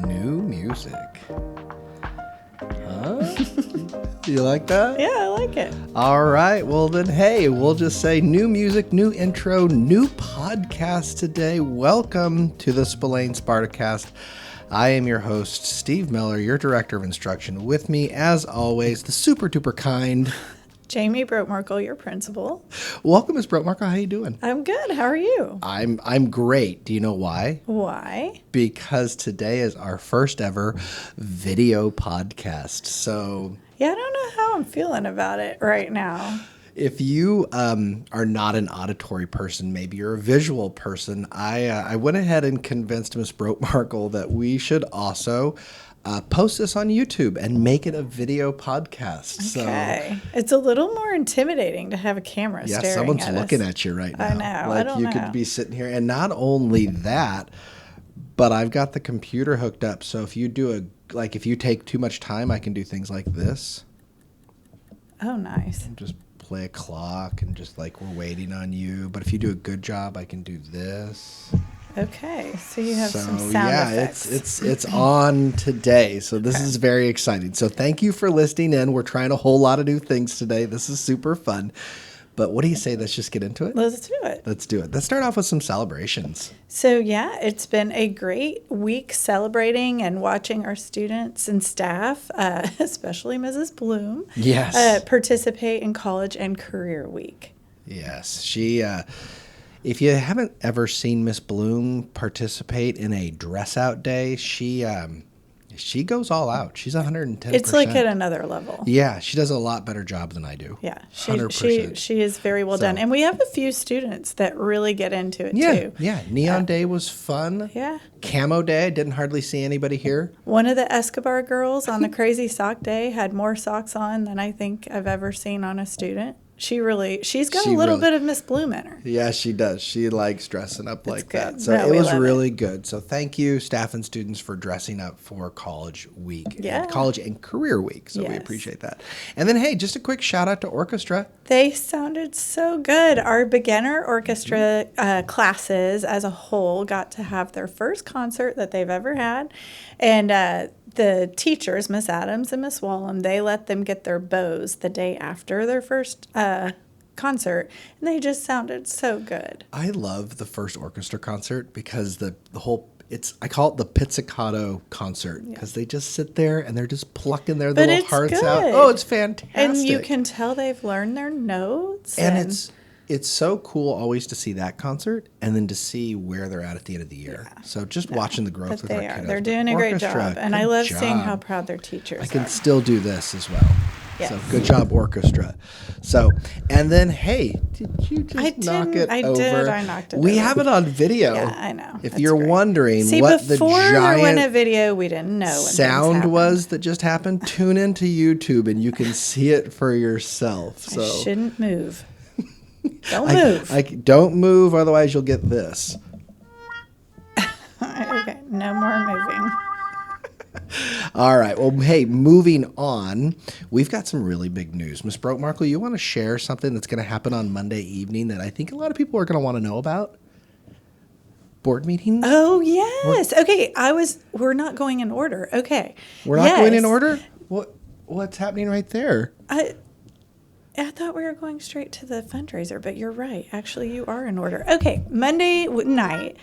New music. Huh? You like that? Yeah, I like it. All right. Well, then, hey, we'll just say new music, new intro, new podcast today. Welcome to the Spillane SpartaCast. I am your host, Steve Miller, your director of instruction. With me, as always, the super duper kind Jamie Brotemarkle, your principal. Welcome, Ms. Brotemarkle. How you doing? I'm good. How are you? I'm great. Do you know why? Why? Because today is our first ever video podcast. So yeah, I don't know how I'm feeling about it right now. If you are not an auditory person, maybe you're a visual person, I went ahead and convinced Ms. Brotemarkle that we should also post this on YouTube and make it a video podcast. Okay. So, it's a little more intimidating to have a camera staring at us. Yeah, someone's looking at you right now. I know. Like I don't you know. could be sitting here. And not only that, but I've got the computer hooked up. So if you do if you take too much time, I can do things like this. Oh, nice. Just play a clock and just like we're waiting on you. But if you do a good job, I can do this. Okay, so you have some sound effects. It's on today. So this is very exciting. So thank you for listening in. We're trying a whole lot of new things today. This is super fun. But what do you say? Let's just get into it. Let's do it. Let's do it. Let's start off with some celebrations. So yeah, it's been a great week celebrating and watching our students and staff, especially Mrs. Bloom, participate in College and Career Week. Yes, she. If you haven't ever seen Miss Bloom participate in a dress out day, she goes all out. She's 110%. It's like at another level. Yeah, she does a lot better job than I do. Yeah, she is very well done. And we have a few students that really get into it too. Yeah, Neon Day was fun. Yeah. Camo Day, I didn't hardly see anybody here. One of the Escobar girls on the Crazy Sock Day had more socks on than I think I've ever seen on a student. She's got a little bit of Miss Bloom in her. Yeah, she does. She likes dressing up like that. So no, it was really good. So thank you, staff and students, for dressing up for College Week. Yeah. College and Career Week. So we appreciate that. And then, hey, just a quick shout out to orchestra. They sounded so good. Our beginner orchestra classes as a whole got to have their first concert that they've ever had. And the teachers, Miss Adams and Miss Wallum, they let them get their bows the day after their first concert, and they just sounded so good. I love the first orchestra concert because the whole I call it the pizzicato concert because they just sit there and they're just plucking their little hearts out. Oh, it's fantastic. And you can tell they've learned their notes. And it's so cool always to see that concert and then to see where they're at the end of the year. Yeah. So just watching the growth of our kiddos. They're doing a great job. And I love seeing how proud their teachers are. I can still do this as well. Yes. So good job, orchestra. So, and then, hey, did you just knock it over? I did. I knocked it over. We have it on video. Yeah, I know. If you're wondering what the giant before we went a video, we didn't know sound was that just happened, tune into YouTube and you can see it for yourself. So I shouldn't move. Don't move. Don't move, otherwise you'll get this. Okay, no more moving. All right. Well, hey, moving on, we've got some really big news. Ms. Brotemarkle, you want to share something that's going to happen on Monday evening that I think a lot of people are going to want to know about? Board meetings? Oh, yes. We're not going in order. Okay. We're not going in order? What's happening right there? I thought we were going straight to the fundraiser, but you're right. Actually, you are in order. Okay, Monday night.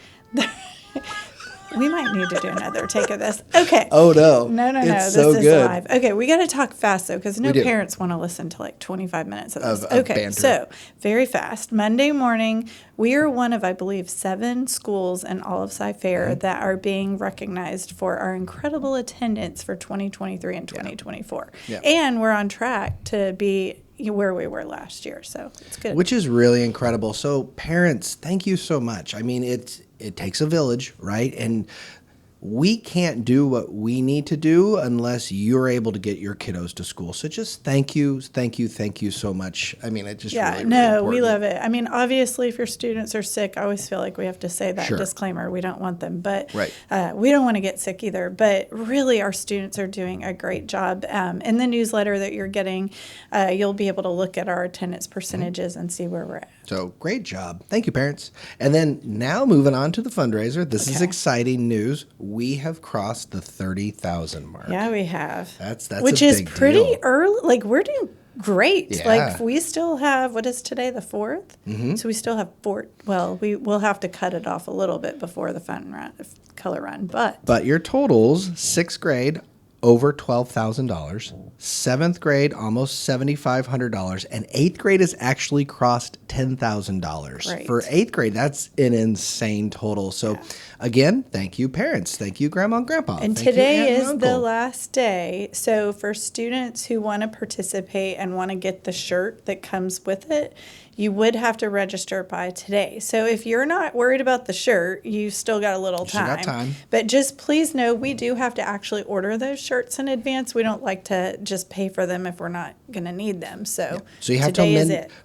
We might need to do another take of this. Okay. Oh, no. No. This is live. Okay, we got to talk fast, though, because no parents want to listen to like 25 minutes of this. Okay, banter. So very fast. Monday morning, we are one of, I believe, 7 schools in all of Cy-Fair that are being recognized for our incredible attendance for 2023 and 2024. Yeah. And we're on track to be where we were last year, so it's good. Which is really incredible. So parents, thank you so much. I mean, it takes a village, right? And we can't do what we need to do unless you're able to get your kiddos to school. So just thank you so much. I mean, it just really we love it. I mean, obviously, if your students are sick, I always feel like we have to say that disclaimer. We don't want them, but we don't want to get sick either. But really, our students are doing a great job. In the newsletter that you're getting, you'll be able to look at our attendance percentages and see where we're So great job. Thank you, parents. And then now moving on to the fundraiser. This is exciting news. We have crossed the 30,000 mark. Yeah, we have. That's which a is big pretty deal. early. Like we're doing great. Yeah. Like we still have, what is today, the 4th? Mm-hmm. So we still have we will have to cut it off a little bit before the color run. But your totals, 6th grade, over $12,000. 7th grade, almost $7,500. And 8th grade has actually crossed $10,000. Right. For 8th grade, that's an insane total. So again, thank you, parents. Thank you, Grandma and Grandpa. And thank today you, is the last day. So for students who want to participate and want to get the shirt that comes with it, you would have to register by today. So if you're not worried about the shirt, you still got a little time. Still got time. But just please know we do have to actually order those shirts in advance. We don't like to just pay for them if we're not going to need them. So you have till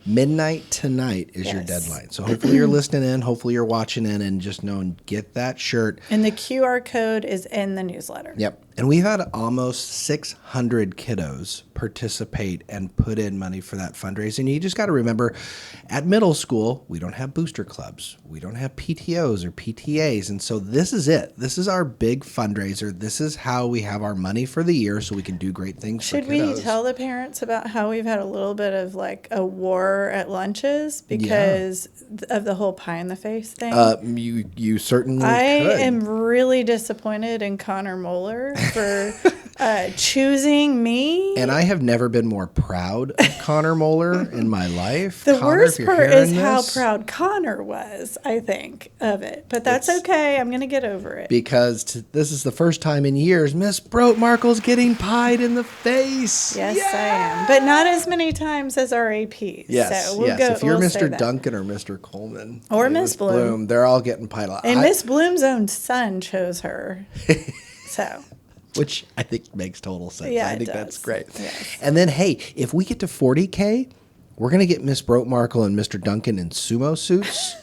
midnight tonight is your deadline. So hopefully you're listening in. Hopefully you're watching in and just know and get that shirt. And the QR code is in the newsletter. Yep. And we've had almost 600 kiddos participate and put in money for that fundraising. You just got to remember, at middle school, we don't have booster clubs. We don't have PTOs or PTAs. And so this is it. This is our big fundraiser. This is how we have our money for the year so we can do great things for kiddos. Should we tell the parents about how we've had a little bit of like a war at lunches because of the whole pie in the face thing? You certainly could. I am really disappointed in Connor Moeller for choosing me. And I have never been more proud of Connor Moeller in my life. The Connor, worst part is how this, proud Connor was, I think, of it. But that's okay. I'm going to get over it. Because this is the first time in years Miss Brote-Markle's getting pied in the face. Yes, I am. But not as many times as our APs. Yes, so we'll go. If you're we'll Mr. Duncan or Mr. Coleman. Or Miss Bloom. They're all getting pied on. And Miss Bloom's own son chose her. So... Which I think makes total sense. Yeah, I think that's great. Yes. And then, hey, if we get to 40K, we're going to get Miss Brote-Markle and Mr. Duncan in sumo suits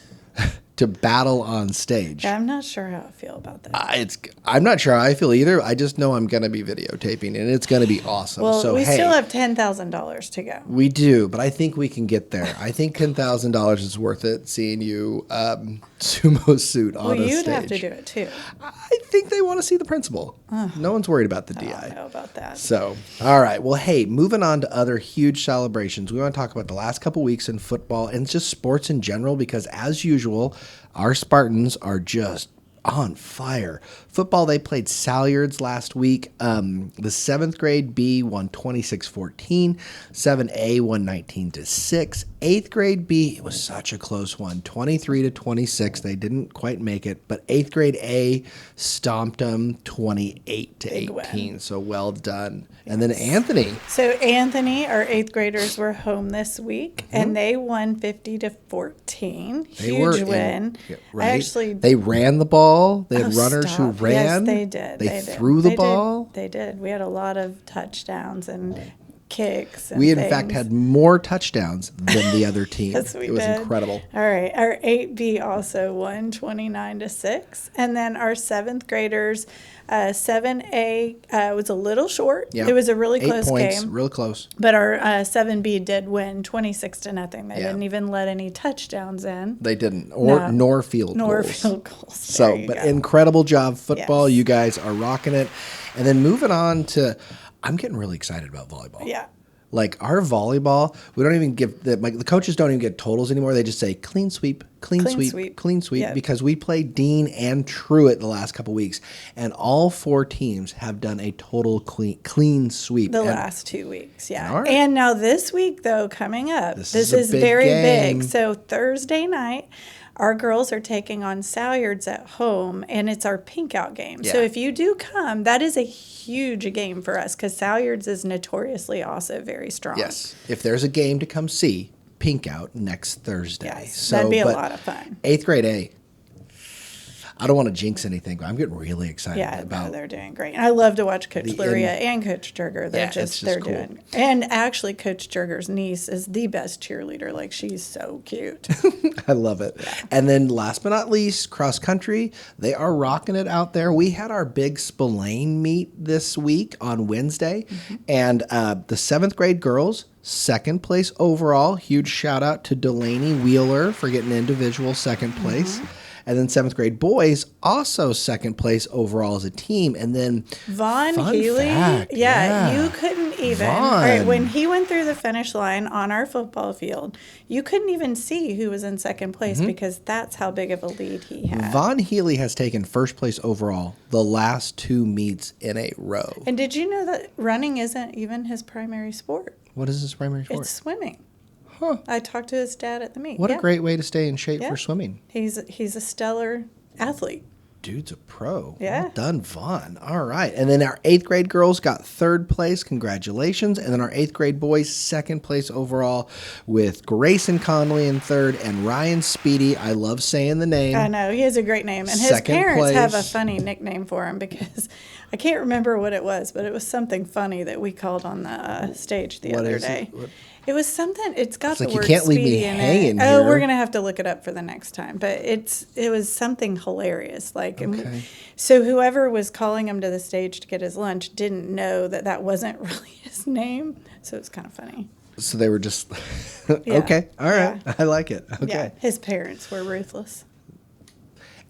to battle on stage. Yeah, I'm not sure how I feel about that. I'm not sure how I feel either. I just know I'm going to be videotaping, and it's going to be awesome. Well, so, we still have $10,000 to go. We do, but I think we can get there. I think $10,000 is worth it, seeing you sumo suit on a stage. Well, you'd have to do it, too. I think they want to see the principal. No one's worried about the DI. I don't know about that. So, all right. Well, hey, moving on to other huge celebrations. We want to talk about the last couple weeks in football and just sports in general because, as usual, our Spartans are just on fire. Football, they played Salyards last week. The 7th grade B won 26-14. 7A won 19-6. 8th grade B, it was such a close one, 23-26. They didn't quite make it, but 8th grade A stomped them 28-18. So well done. And then Anthony. So Anthony, our 8th graders, were home this week, and they won 50-14. Huge win. Right. They ran the ball. They had runners who ran. Yes, they did. They threw the ball. They did. We had a lot of touchdowns and kicks. And we, in fact, had more touchdowns than the other team. Yes, we It was did. incredible. All right. Our 8B also won 29-6. And then our 7th graders, 7A was a little short. Yeah. It was a really close 8 points, game. real close. But our 7B did win 26-0. They didn't even let any touchdowns in. They didn't, nor field goals. So, incredible job, football. Yes. You guys are rocking it. And then moving on to, I'm getting really excited about volleyball. Yeah. Like our volleyball, we don't even give the coaches don't even get totals anymore. They just say clean sweep, clean sweep. Yep. Because we played Dean and Truett the last couple weeks, and all 4 teams have done a total clean sweep. The last 2 weeks, yeah. And now this week, though, coming up, this is very big. So Thursday night, our girls are taking on Salyards at home, and it's our pink out game. Yeah. So if you do come, that is a huge game for us because Salyards is notoriously also very strong. Yes. If there's a game to come see, pink out next Thursday. Yes, so, that'd be a lot of fun. 8th grade A. I don't want to jinx anything, but I'm getting really excited about. Yeah, they're doing great. And I love to watch Coach Luria and Coach Jurger. They're they're cool. doing. And actually, Coach Jurger's niece is the best cheerleader. Like she's so cute. I love it. Yeah. And then, last but not least, cross country. They are rocking it out there. We had our big Spillane meet this week on Wednesday, and the 7th grade girls second place overall. Huge shout out to Delaney Wheeler for getting individual second place. And then 7th grade boys, also second place overall as a team. And then Vaughn Healy, you couldn't even, right, when he went through the finish line on our football field, you couldn't even see who was in second place because that's how big of a lead he had. Vaughn Healy has taken first place overall the last 2 meets in a row. And did you know that running isn't even his primary sport? What is his primary sport? It's swimming. Huh. I talked to his dad at the meet. What a great way to stay in shape for swimming. He's a stellar athlete. Dude's a pro. Yeah. Well done, Vaughn. All right. And then our 8th grade girls got 3rd place. Congratulations. And then our 8th grade boys, 2nd place overall with Grayson Conley in 3rd and Ryan Speedy. I love saying the name. I know. He has a great name. And his parents have a funny nickname for him because I can't remember what it was, but it was something funny that we called on the stage the other day. It was something. It's got the word you can't leave Speedy me in hanging it. here. Oh, we're gonna have to look it up for the next time. But it was something hilarious. So whoever was calling him to the stage to get his lunch didn't know that wasn't really his name. So it's kind of funny. So they were just okay. All right, I like it. Okay. Yeah. His parents were ruthless.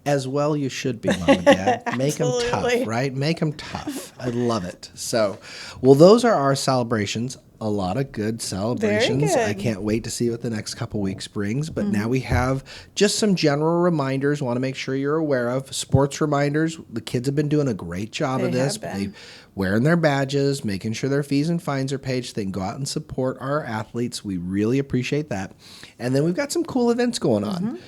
As well you should be, Mom and Dad. Make them tough, right? Make them tough. I love it. So, well, those are our celebrations. A lot of good celebrations. Very good. I can't wait to see what the next couple weeks brings. But now we have just some general reminders. Want to make sure you're aware of sports reminders. The kids have been doing a great job of this. They wearing their badges, making sure their fees and fines are paid so they can go out and support our athletes. We really appreciate that. And then we've got some cool events going on.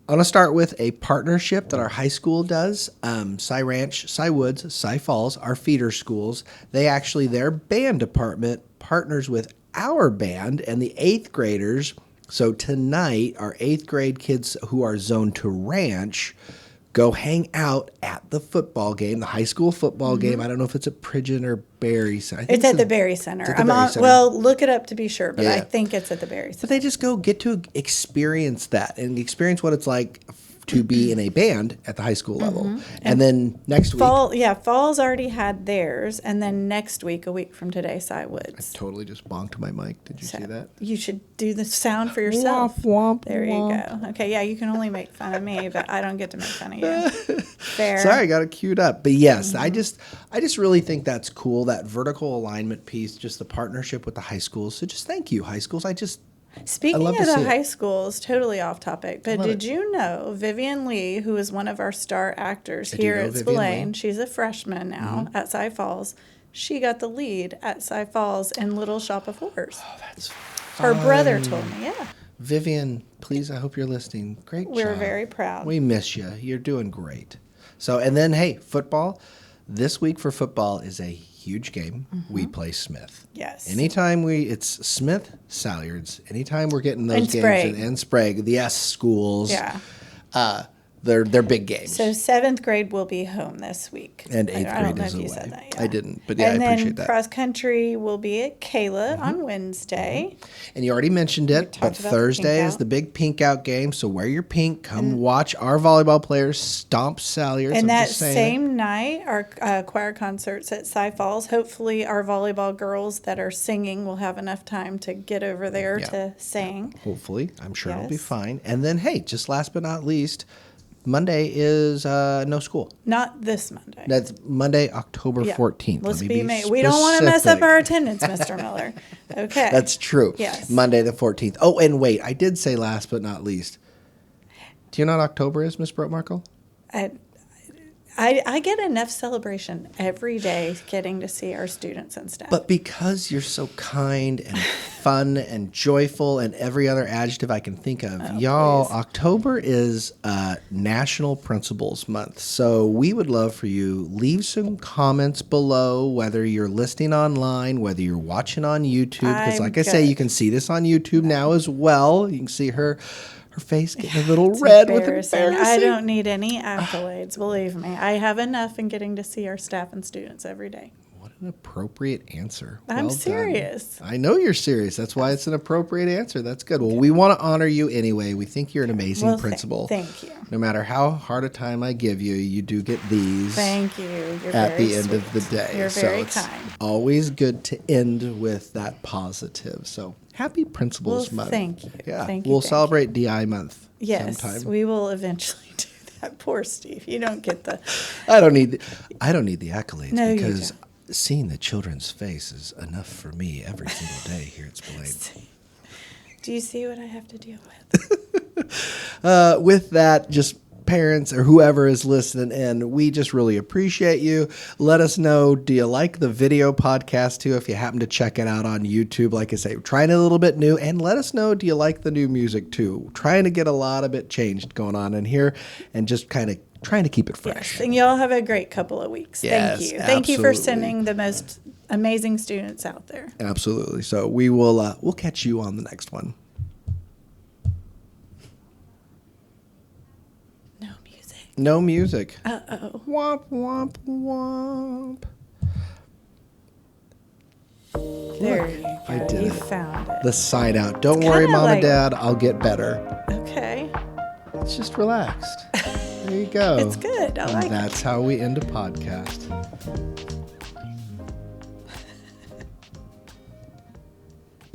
I want to start with a partnership that our high school does. Cy Ranch, Cy Woods, Cy Falls, our feeder schools. Their band department partners with our band and the 8th graders. So tonight, our 8th grade kids who are zoned to Ranch go hang out at the football game, the high school football game. I don't know if it's at Pridgeon or Berry Center. It's at the Berry Center. Well, look it up to be sure, but I think it's at the Berry Center. But they just go get to experience that and experience what it's like to be in a band at the high school level. And then next week. Falls already had theirs. And then next week, a week from today, Cy Woods. I totally just bonked my mic. Did you see that? You should do the sound for yourself. Womp, womp, there womp. You go. Okay, yeah, you can only make fun of me, but I don't get to make fun of you. Fair. Sorry, I got it queued up. But yes, I just really think that's cool, that vertical alignment piece, just the partnership with the high schools. So just thank you, high schools. Speaking of the high schools, totally off topic, but did you know Vivian Lee, who is one of our star actors here at Spillane, she's a freshman now at Cy Falls, she got the lead at Cy Falls in Little Shop of Horrors. Oh, that's fun. Her brother told me, Vivian, please, I hope you're listening. Great job. We're very proud. We miss you. You're doing great. So, and then, hey, football. This week for football is a huge game. We play Smith. Yes. Anytime it's Smith, Salyards. Anytime we're getting those games and Sprague, the S schools. Yeah. They're big games. So 7th grade will be home this week. And 8th grade is away. I don't know if you said that. Yeah. I didn't, but I appreciate that. And then cross country will be at Kayla on Wednesday. And you already mentioned it, but Thursday is the big pink out game. So wear your pink. Come watch our volleyball players stomp Salyards. And that same night, our choir concerts at Cy Falls. Hopefully our volleyball girls that are singing will have enough time to get over there to sing. Hopefully. I'm sure it'll be fine. And then, hey, just last but not least, Monday is no school. Not this Monday. That's Monday, October 14th. Let's be we don't want to mess up our attendance, Mr. Miller. Okay. That's true. Yes. Monday the 14th. Oh, and wait, I did say last but not least. Do you know what October is, Miss Brotmarkle? I get enough celebration every day getting to see our students and staff. But because you're so kind and fun and joyful and every other adjective I can think of, y'all, please. October is National Principals Month. So we would love for you, leave some comments below, whether you're listening online, whether you're watching on YouTube. Because like I say, you can see this on YouTube now as well. You can see her face getting a little red with embarrassing. I don't need any accolades, believe me. I have enough in getting to see our staff and students every day. What An appropriate answer. I'm Well serious. done. I know you're serious. That's why it's an appropriate answer. That's good. Well, we want to honor you anyway. We think you're an amazing principal. Thank you. No matter how hard a time I give you, you do get these. Thank you. You're at very the end sweet. of the day. You're so very it's kind. always good to end with that positive. So happy Principals Month. Thank you. Yeah. Thank you. We'll celebrate DI month. Yes, sometime. we will eventually do that. Poor Steve. You don't get the. I don't need the accolades No, because you don't. seeing the children's face is enough for me every single day here at Spillane. Do you see what I have to deal with? With that, just parents or whoever is listening in, we just really appreciate you. Let us know, do you like the video podcast too? If you happen to check it out on YouTube, like I say, trying it a little bit new, and let us know, do you like the new music too? Trying to get a lot of it changed going on in here and just kind of trying to keep it fresh. Yes, and y'all have a great couple of weeks. Yes, Thank you. Thank you for absolutely. sending the most amazing students out there. Absolutely. So we will we'll catch you on the next one. No music. Uh-oh. Womp, womp, womp. There Look, you go. I did You it. found it. The side out. Don't It's worry, kinda Mom and like- Dad. I'll get better. Okay. It's just relaxed. There you go. It's good. I like it. That's how we end a podcast.